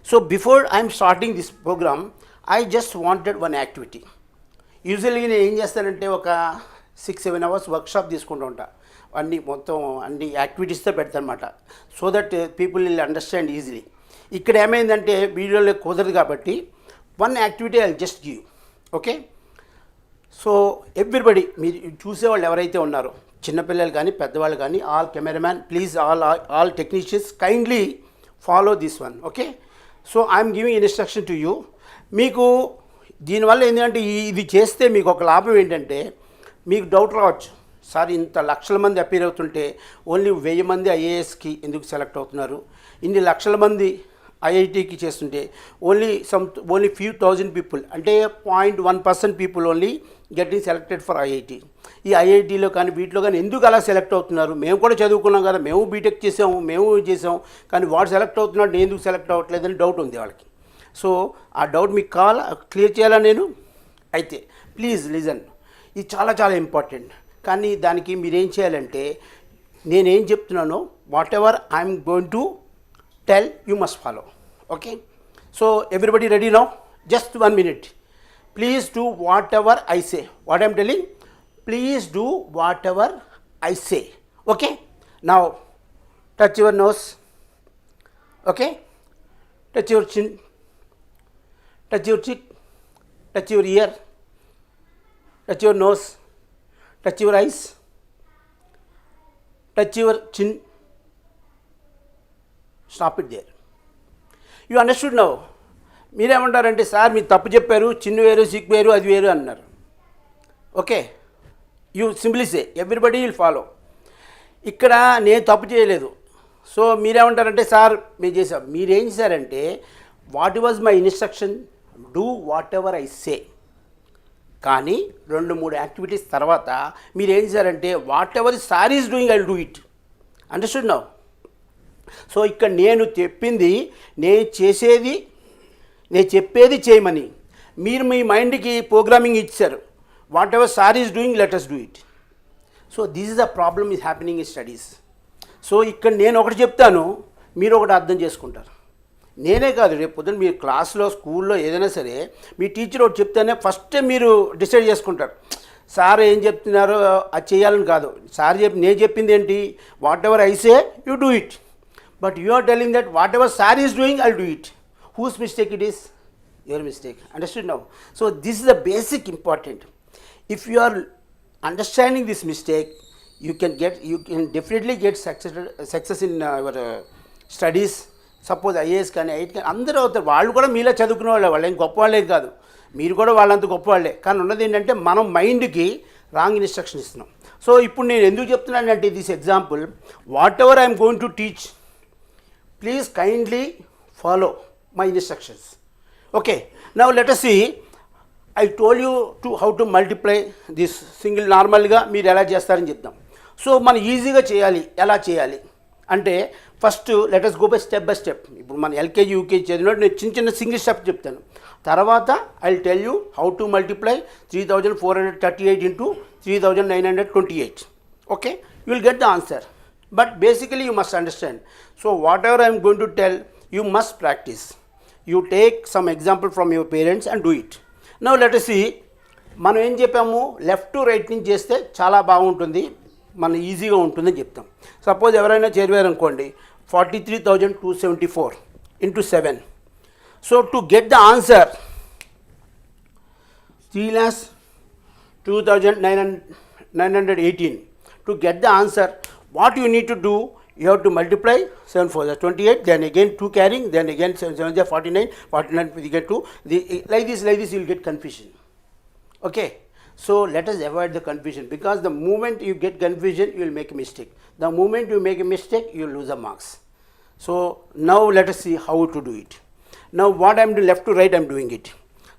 So before I'm starting this program, I just wanted one activity. యూజువల్గా నేను ఏం చేస్తానంటే ఒక 6-7 అవర్స్ వర్క్షాప్ తీసుకుంటూ ఉంటా, అన్ని మొత్తం అన్ని యాక్టివిటీస్తో పెడతానమాట, so that people will understand easily. ఇక్కడ ఏమైందంటే వీడియోలో కుదరదు కాబట్టి one activity I just give. Okay, so everybody మీరు చూసేవాళ్ళు ఎవరైతే ఉన్నారో, చిన్నపిల్లలు కానీ పెద్దవాళ్ళు కానీ, all cameraman please, all technicians kindly follow this one. Okay, so I'm giving instruction to you. మీకు దీనివల్ల ఏంటంటే ఇది చేస్తే మీకు ఒక లాభం ఏంటంటే, మీకు డౌట్ రావచ్చు, సార్ ఇంత లక్షల మంది అపీర్ అవుతుంటే ఓన్లీ 1000 మంది ఐఏఎస్కి ఎందుకు సెలెక్ట్ అవుతున్నారు, ఇన్ని లక్షల మంది ఐఐటికి చేస్తుంటే ఓన్లీ ఫ్యూ థౌజండ్ పీపుల్, అంటే 0.1% people only getting selected for IIT. ఈ ఐఐటీలో కానీ వీటిలో కానీ ఎందుకు అలా సెలెక్ట్ అవుతున్నారు? మేము కూడా చదువుకున్నాం కదా, మేము బీటెక్ చేసాము, మేము చేసాం, కానీ వాడు సెలెక్ట్ అవుతున్నాడు, నేను ఎందుకు సెలెక్ట్ అవ్వట్లేదని డౌట్ ఉంది వాళ్ళకి. సో ఆ డౌట్ మీకు కావాలా, క్లియర్ చేయాలా నేను? అయితే ప్లీజ్ లిజన్, ఇది చాలా చాలా ఇంపార్టెంట్. కానీ దానికి మీరేం చేయాలంటే, నేనేం చెప్తున్నానో whatever I'm going to tell you must follow. Okay, so everybody ready now? Just 1 minute. Please do whatever I say. What I am telling, please do whatever I say. Okay, now touch your nose. Okay, touch your chin, touch your cheek, touch your ear, touch your nose, touch your eyes, touch your chin. Stop it there. You understood now? మీరేమంటారంటే, sir మీరు తప్పు చెప్పారు, చిన్ను వేరు, sick వేరు, అది వేరు అన్నారు. Okay, you simply say everybody will follow. ఇక్కడ నేను తప్పు చేయలేదు. సో మీరేమంటారంటే, సార్ మీరు చేశారు. మీరేం చేశారంటే, what was my instruction, do what ever I సే. కానీ 2-3 యాక్టివిటీస్ తర్వాత మీరు ఏం చేశారంటే, what ever sir is doing I will do it. Understood now? So ఇక్కడ నేను చెప్పింది, నేను చెప్పేది చేయమని మీరు మీ మైండ్కి ప్రోగ్రామింగ్ ఇచ్చారు. Whatever sir is doing, let us do it. So this is the problem is happening in studies. So ఇక్కడ నేను ఒకటి చెప్తాను, మీరు ఒకటి అర్థం చేసుకుంటారు. నేనే కాదు, రేపు పొద్దున్న మీరు క్లాస్లో, స్కూల్లో ఏదైనా సరే మీ టీచర్ ఒకటి చెప్తేనే ఫస్ట్ మీరు డిసైడ్ చేసుకుంటారు, సార్ ఏం చెప్తున్నారో అది చేయాలని కాదు. నేను చెప్పింది ఏంటి, whatever I say you do it. But you are telling that whatever sir is doing I do it. Whose mistake it is? Your mistake. Understood now? So this is the basic important. If you are understanding this mistake, you can definitely get success in your studies. Suppose IAS కానీ IIT కానీ అందరూ అవుతారు. వాళ్ళు కూడా మీలా చదువుకునే వాళ్ళు ఏం గొప్ప వాళ్ళే కాదు, మీరు కూడా వాళ్ళంత గొప్ప వాళ్ళే. కానీ ఉన్నది ఏంటంటే, మనం మైండ్కి రాంగ్ ఇన్స్ట్రక్షన్ ఇస్తున్నాం. సో ఇప్పుడు నేను ఎందుకు చెప్తున్నానంటే, this example, what ever I'm going to teach, please kindly follow my instructions. Okay, now let us see. I told you how to multiply this single. నార్మల్గా మీరు ఎలా చేస్తారని చెప్తాం. సో మనం ఈజీగా చేయాలి. ఎలా చేయాలి అంటే, first let us go by step by step. ఇప్పుడు మన ఎల్కేజీ యూకేజీ చదివినట్టు నేను చిన్న సింగిల్ స్టెప్ చెప్తాను. తర్వాత I will tell you how to multiply 3438 into 3928. Okay, you will get the answer. But basically you must understand. So what ever I'm going to tell, you must practice. You take some example from your parents and do it. Now let us see, మనం ఏం చెప్పాము, left to right నుంచి చేస్తే చాలా బాగుంటుంది, మన ఈజీగా ఉంటుందని చెప్తాం. సపోజ్ ఎవరైనా చేరివారు అనుకోండి, 43,274 into 7. So to get the answer 3,02,918. To get the answer, what you need to do, you have to multiply 7 4 is 28, then again 2 carrying, then again 7 7 is 49, 49 we get 2, like this you will get confusion. Okay, so let us avoid the confusion, because the moment you get confusion you will make a mistake. The moment you make a mistake you will lose the marks. So now let us see how to do it. Now what I am doing, left to right I am doing it.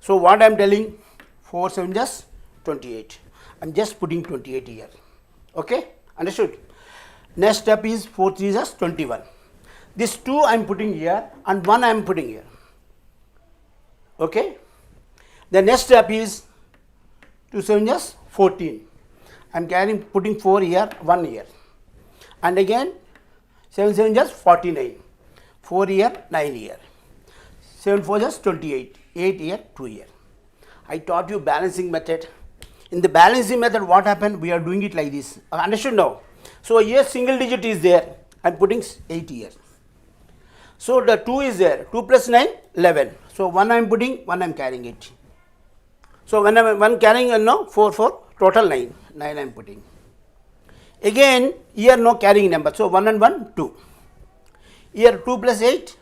So what I am telling, 4 7 just 28, I am just putting 28 here. Okay, understood? Next step is 4 3 is 21. This 2 I am putting here and 1 I am putting here. Okay. The next step is 2 7 is 14. I am putting 4 here, 1 here. And again 7 7 is 49. 4 here, 9 here. 7 4 is 28. 8 here, 2 here. I taught you balancing method. In the balancing method, what happened? We are doing it like this. Understood now? So here single digit is there. I am putting 8 here. So the 2 is there. 2 plus 9, 11. So 1 I am putting, 1 I am carrying it. So when I am 1 carrying, 4, 4, total 9. 9 I am putting. Again, here no carrying number. So 1 and 1, 2. Here 2 plus 8,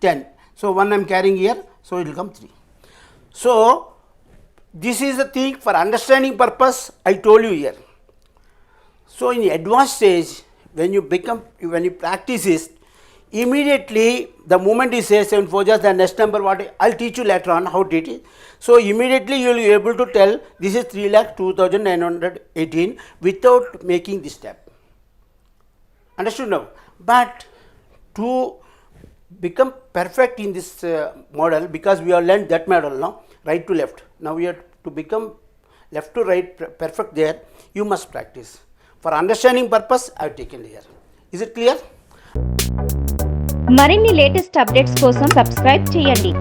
10. So 1 I am carrying here. So it will come 3. So this is the thing for understanding purpose I told you here. So in advanced stage, when you practice this, immediately the moment you say 7 4 just the next number what I'll teach you later on how to it is. So immediately you will be able to tell this is 3,02,918 without making this step. Understood now? But to become perfect in this model, because we have learned that model now, right to left. Now we have to become left to right perfect there, you must practice. For understanding purpose, I have taken here. Is it clear? మరిన్ని latest updates కోసం subscribe చేయండి.